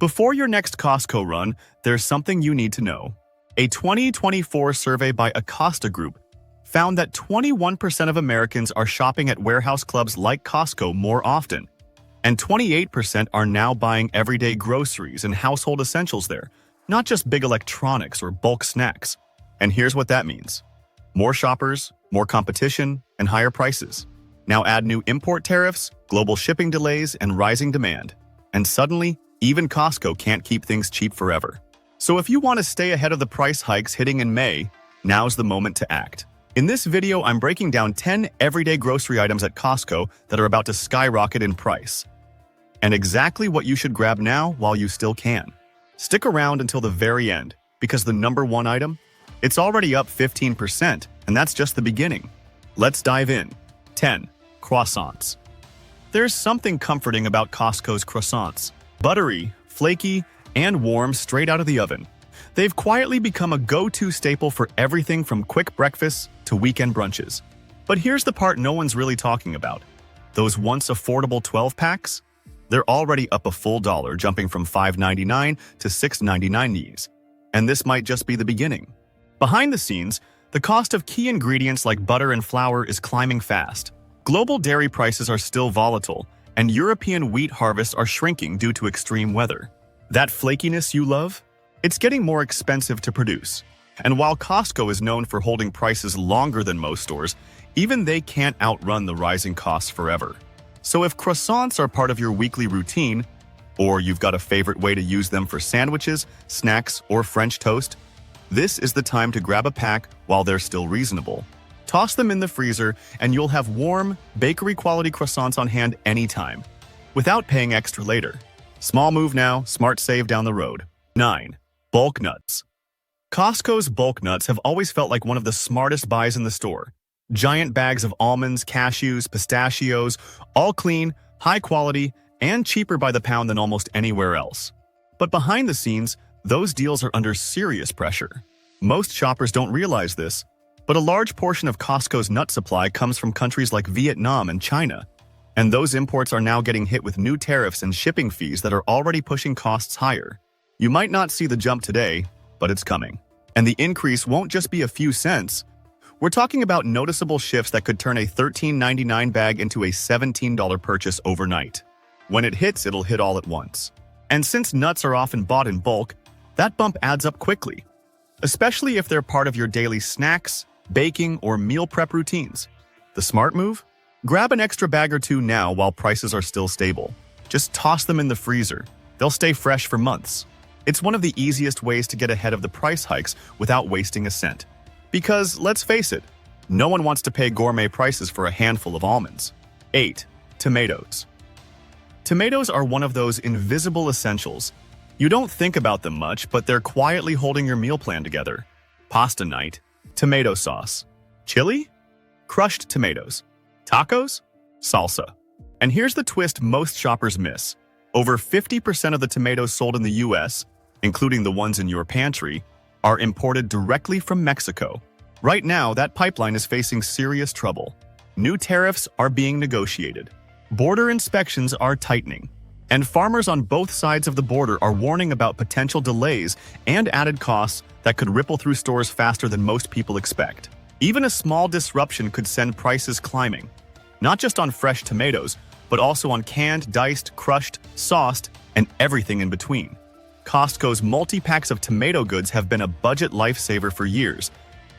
Before your next Costco run, there's something you need to know. A 2024 survey by Acosta Group found that 21% of Americans are shopping at warehouse clubs like Costco more often, and 28% are now buying everyday groceries and household essentials there, not just big electronics or bulk snacks. And here's what that means. More shoppers, more competition, and higher prices. Now add new import tariffs, global shipping delays, and rising demand. And suddenly, even Costco can't keep things cheap forever. So if you want to stay ahead of the price hikes hitting in May, now's the moment to act. In this video, I'm breaking down 10 everyday grocery items at Costco that are about to skyrocket in price. And exactly what you should grab now while you still can. Stick around until the very end, because the number one item, it's already up 15%, and that's just the beginning. Let's dive in. 10. Croissants. There's something comforting about Costco's croissants. Buttery, flaky, and warm straight out of the oven. They've quietly become a go-to staple for everything from quick breakfasts to weekend brunches. But here's the part no one's really talking about. Those once affordable 12-packs? They're already up a full dollar, jumping from $5.99 to $6.99 these. And this might just be the beginning. Behind the scenes, the cost of key ingredients like butter and flour is climbing fast. Global dairy prices are still volatile, and European wheat harvests are shrinking due to extreme weather. That flakiness you love? It's getting more expensive to produce. And while Costco is known for holding prices longer than most stores, even they can't outrun the rising costs forever. So if croissants are part of your weekly routine, or you've got a favorite way to use them for sandwiches, snacks, or French toast, this is the time to grab a pack while they're still reasonable. Toss them in the freezer, and you'll have warm, bakery-quality croissants on hand anytime, without paying extra later. Small move now, smart save down the road. 9. Bulk nuts. Costco's bulk nuts have always felt like one of the smartest buys in the store. Giant bags of almonds, cashews, pistachios, all clean, high quality, and cheaper by the pound than almost anywhere else. But behind the scenes, those deals are under serious pressure. Most shoppers don't realize this, but a large portion of Costco's nut supply comes from countries like Vietnam and China, and those imports are now getting hit with new tariffs and shipping fees that are already pushing costs higher. You might not see the jump today, but it's coming. And the increase won't just be a few cents. We're talking about noticeable shifts that could turn a $13.99 bag into a $17 purchase overnight. When it hits, it'll hit all at once. And since nuts are often bought in bulk, that bump adds up quickly, especially if they're part of your daily snacks, baking, or meal prep routines. The smart move? Grab an extra bag or two now while prices are still stable. Just toss them in the freezer. They'll stay fresh for months. It's one of the easiest ways to get ahead of the price hikes without wasting a cent. Because, let's face it, no one wants to pay gourmet prices for a handful of almonds. 8. Tomatoes. Tomatoes are one of those invisible essentials. You don't think about them much, but they're quietly holding your meal plan together. Pasta night. Tomato sauce. Chili? Crushed tomatoes. Tacos? Salsa. And here's the twist most shoppers miss. Over 50% of the tomatoes sold in the US, including the ones in your pantry, are imported directly from Mexico. Right now, that pipeline is facing serious trouble. New tariffs are being negotiated. Border inspections are tightening. And farmers on both sides of the border are warning about potential delays and added costs that could ripple through stores faster than most people expect. Even a small disruption could send prices climbing, not just on fresh tomatoes, but also on canned, diced, crushed, sauced, and everything in between. Costco's multi-packs of tomato goods have been a budget lifesaver for years,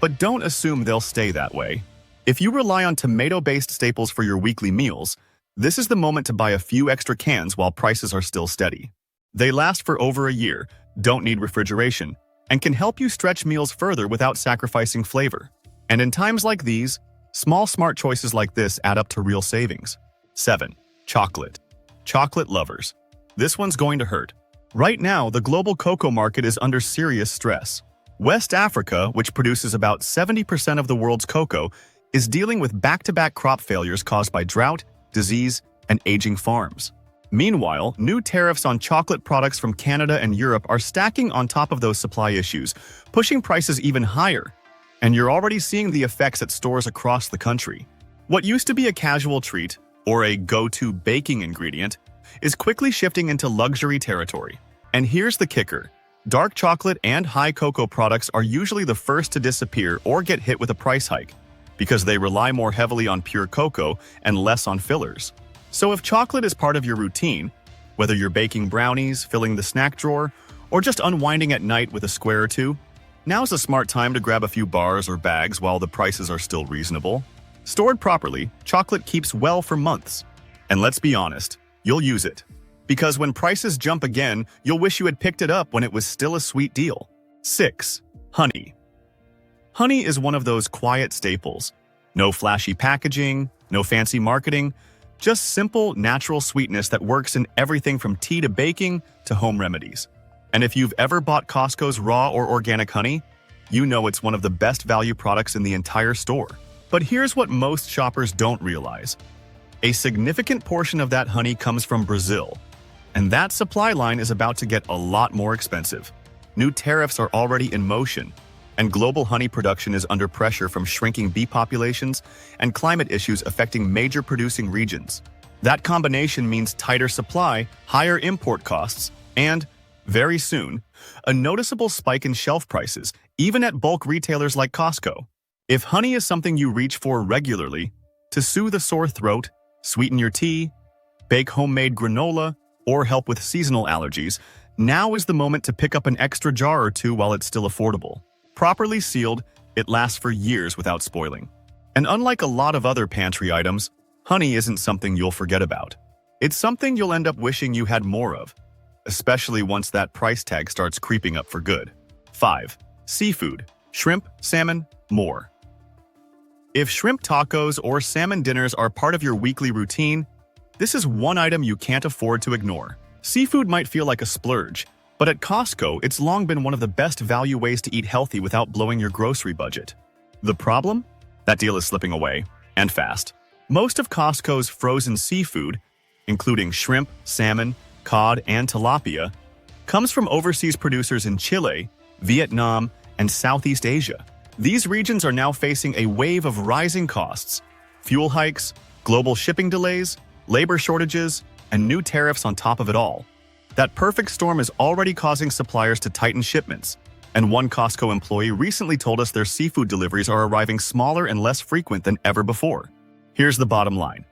but don't assume they'll stay that way. If you rely on tomato-based staples for your weekly meals, this is the moment to buy a few extra cans while prices are still steady. They last for over a year, don't need refrigeration, and can help you stretch meals further without sacrificing flavor. And in times like these, small smart choices like this add up to real savings. 7. Chocolate. Chocolate lovers. This one's going to hurt. Right now, the global cocoa market is under serious stress. West Africa, which produces about 70% of the world's cocoa, is dealing with back-to-back crop failures caused by drought, disease, and aging farms. Meanwhile, new tariffs on chocolate products from Canada and Europe are stacking on top of those supply issues, pushing prices even higher. And you're already seeing the effects at stores across the country. What used to be a casual treat, or a go-to baking ingredient, is quickly shifting into luxury territory. And here's the kicker. Dark chocolate and high cocoa products are usually the first to disappear or get hit with a price hike because they rely more heavily on pure cocoa and less on fillers. So if chocolate is part of your routine, whether you're baking brownies, filling the snack drawer, or just unwinding at night with a square or two, now's a smart time to grab a few bars or bags while the prices are still reasonable. Stored properly, chocolate keeps well for months. And let's be honest, you'll use it. Because when prices jump again, you'll wish you had picked it up when it was still a sweet deal. 6. Honey. Honey is one of those quiet staples. No flashy packaging, no fancy marketing, just simple, natural sweetness that works in everything from tea to baking to home remedies. And if you've ever bought Costco's raw or organic honey, you know it's one of the best value products in the entire store. But here's what most shoppers don't realize. A significant portion of that honey comes from Brazil, and that supply line is about to get a lot more expensive. New tariffs are already in motion, and global honey production is under pressure from shrinking bee populations and climate issues affecting major producing regions. That combination means tighter supply, higher import costs, and, very soon, a noticeable spike in shelf prices, even at bulk retailers like Costco. If honey is something you reach for regularly, to soothe a sore throat, sweeten your tea, bake homemade granola, or help with seasonal allergies, now is the moment to pick up an extra jar or two while it's still affordable. Properly sealed, it lasts for years without spoiling. And unlike a lot of other pantry items, honey isn't something you'll forget about. It's something you'll end up wishing you had more of, especially once that price tag starts creeping up for good. 5. Seafood. Shrimp, salmon, more. If shrimp tacos or salmon dinners are part of your weekly routine, this is one item you can't afford to ignore. Seafood might feel like a splurge, but at Costco, it's long been one of the best value ways to eat healthy without blowing your grocery budget. The problem? That deal is slipping away, and fast. Most of Costco's frozen seafood, including shrimp, salmon, cod, and tilapia, comes from overseas producers in Chile, Vietnam, and Southeast Asia. These regions are now facing a wave of rising costs, fuel hikes, global shipping delays, labor shortages, and new tariffs on top of it all. That perfect storm is already causing suppliers to tighten shipments, and one Costco employee recently told us their seafood deliveries are arriving smaller and less frequent than ever before. Here's the bottom line.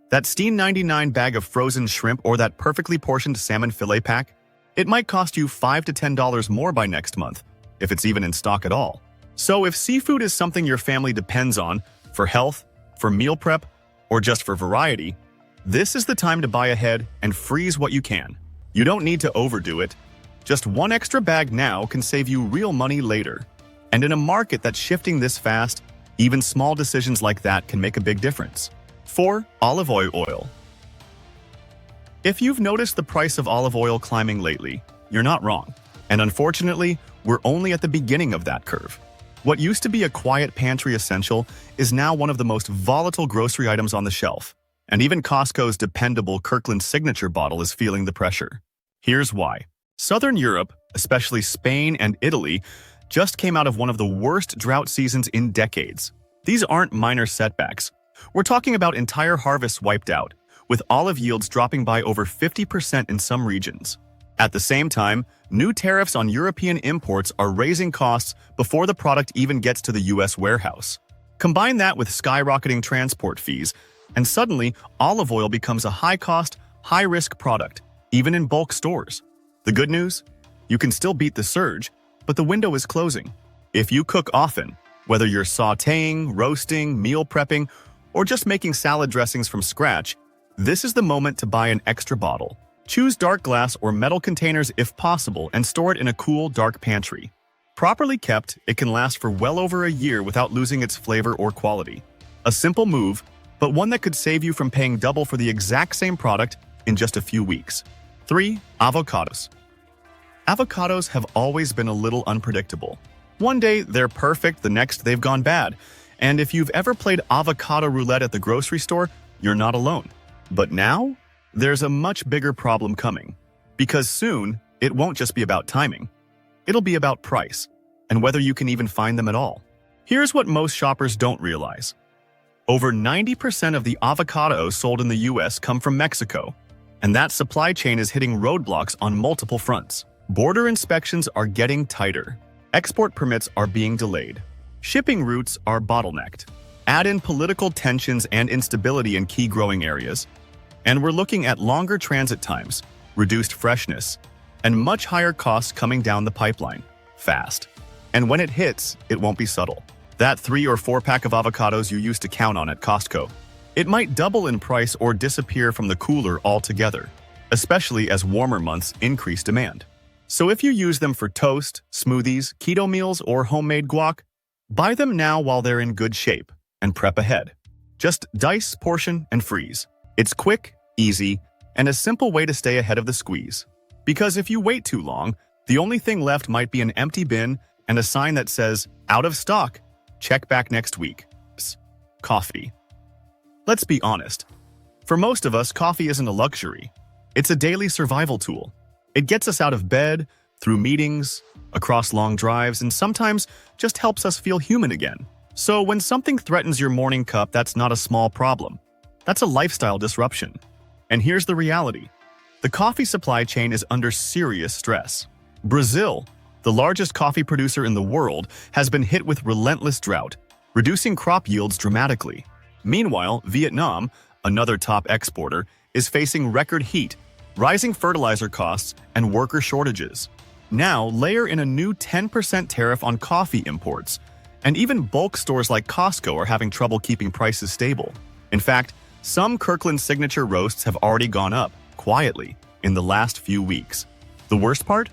That $99 bag of frozen shrimp or that perfectly portioned salmon fillet pack, it might cost you $5 to $10 more by next month, if it's even in stock at all. So if seafood is something your family depends on for health, for meal prep, or just for variety, this is the time to buy ahead and freeze what you can. You don't need to overdo it. Just one extra bag now can save you real money later. And in a market that's shifting this fast, even small decisions like that can make a big difference. 4. Olive oil. If you've noticed the price of olive oil climbing lately, you're not wrong. And unfortunately, we're only at the beginning of that curve. What used to be a quiet pantry essential is now one of the most volatile grocery items on the shelf. And even Costco's dependable Kirkland Signature bottle is feeling the pressure. Here's why. Southern Europe, especially Spain and Italy, just came out of one of the worst drought seasons in decades. These aren't minor setbacks. We're talking about entire harvests wiped out, with olive yields dropping by over 50% in some regions. At the same time, new tariffs on European imports are raising costs before the product even gets to the US warehouse. Combine that with skyrocketing transport fees, and suddenly, olive oil becomes a high-cost, high-risk product, even in bulk stores. The good news? You can still beat the surge, but the window is closing. If you cook often, whether you're sautéing, roasting, meal prepping, or just making salad dressings from scratch, this is the moment to buy an extra bottle. Choose dark glass or metal containers if possible and store it in a cool, dark pantry. Properly kept, it can last for well over a year without losing its flavor or quality. A simple move, but one that could save you from paying double for the exact same product in just a few weeks. 3. Avocados. Avocados have always been a little unpredictable. One day, they're perfect, the next, they've gone bad. And if you've ever played avocado roulette at the grocery store, you're not alone. But now, there's a much bigger problem coming. Because soon, it won't just be about timing. It'll be about price, and whether you can even find them at all. Here's what most shoppers don't realize. Over 90% of the avocados sold in the US come from Mexico. And that supply chain is hitting roadblocks on multiple fronts. Border inspections are getting tighter. Export permits are being delayed. Shipping routes are bottlenecked. Add in political tensions and instability in key growing areas, and we're looking at longer transit times, reduced freshness, and much higher costs coming down the pipeline, fast. And when it hits, it won't be subtle. That 3 or 4 pack of avocados you used to count on at Costco, it might double in price or disappear from the cooler altogether, especially as warmer months increase demand. So if you use them for toast, smoothies, keto meals, or homemade guac, buy them now while they're in good shape and prep ahead. Just dice, portion, and freeze. It's quick, easy, and a simple way to stay ahead of the squeeze. Because if you wait too long, the only thing left might be an empty bin and a sign that says, "Out of stock. Check back next week." Psst. Coffee. Let's be honest. For most of us, coffee isn't a luxury. It's a daily survival tool. It gets us out of bed, through meetings, across long drives, and sometimes just helps us feel human again. So when something threatens your morning cup, that's not a small problem. That's a lifestyle disruption. And here's the reality. The coffee supply chain is under serious stress. Brazil, the largest coffee producer in the world, has been hit with relentless drought, reducing crop yields dramatically. Meanwhile, Vietnam, another top exporter, is facing record heat, rising fertilizer costs, and worker shortages. Now, layer in a new 10% tariff on coffee imports, and even bulk stores like Costco are having trouble keeping prices stable. In fact, some Kirkland signature roasts have already gone up, quietly, in the last few weeks. The worst part?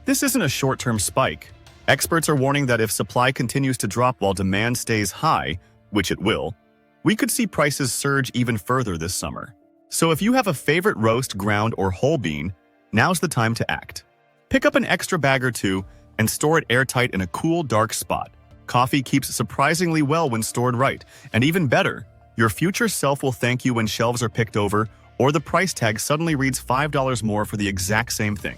This isn't a short-term spike. Experts are warning that if supply continues to drop while demand stays high, which it will, we could see prices surge even further this summer. So if you have a favorite roast, ground, or whole bean, now's the time to act. Pick up an extra bag or two and store it airtight in a cool, dark spot. Coffee keeps surprisingly well when stored right, and even better, your future self will thank you when shelves are picked over or the price tag suddenly reads $5 more for the exact same thing.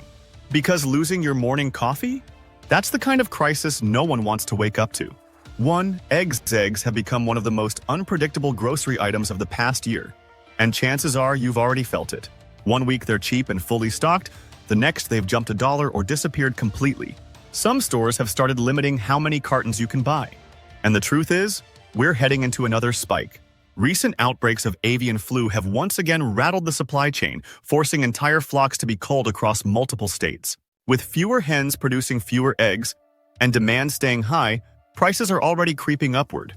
Because losing your morning coffee? That's the kind of crisis no one wants to wake up to. 1. Eggs. Eggs have become one of the most unpredictable grocery items of the past year. And chances are you've already felt it. 1 week they're cheap and fully stocked, the next they've jumped $1 or disappeared completely. Some stores have started limiting how many cartons you can buy. And the truth is, we're heading into another spike. Recent outbreaks of avian flu have once again rattled the supply chain, forcing entire flocks to be culled across multiple states. With fewer hens producing fewer eggs and demand staying high, prices are already creeping upward,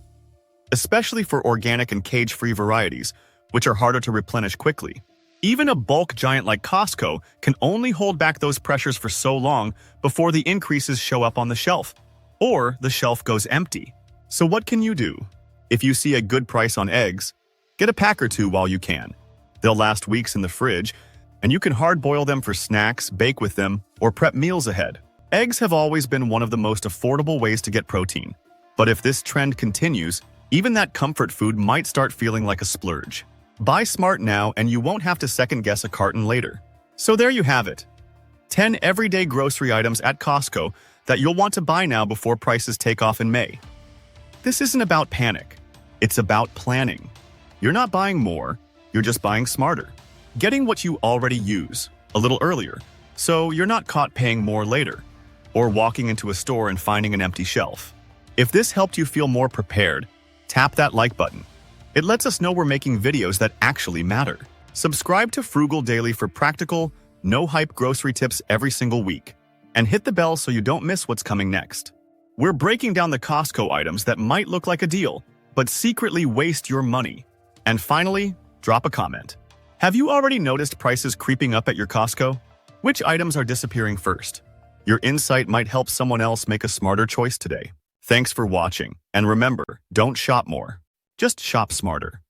especially for organic and cage-free varieties, which are harder to replenish quickly. Even a bulk giant like Costco can only hold back those pressures for so long before the increases show up on the shelf, or the shelf goes empty. So what can you do? If you see a good price on eggs, get a pack or two while you can. They'll last weeks in the fridge, and you can hard-boil them for snacks, bake with them, or prep meals ahead. Eggs have always been one of the most affordable ways to get protein. But if this trend continues, even that comfort food might start feeling like a splurge. Buy smart now and you won't have to second-guess a carton later. So there you have it. 10 everyday grocery items at Costco that you'll want to buy now before prices take off in May. This isn't about panic. It's about planning. You're not buying more, you're just buying smarter. Getting what you already use a little earlier, so you're not caught paying more later, or walking into a store and finding an empty shelf. If this helped you feel more prepared, tap that like button. It lets us know we're making videos that actually matter. Subscribe to Frugal Daily for practical, no-hype grocery tips every single week. And hit the bell so you don't miss what's coming next. We're breaking down the Costco items that might look like a deal, but secretly waste your money. And finally, drop a comment. Have you already noticed prices creeping up at your Costco? Which items are disappearing first? Your insight might help someone else make a smarter choice today. Thanks for watching, and remember, don't shop more. Just shop smarter.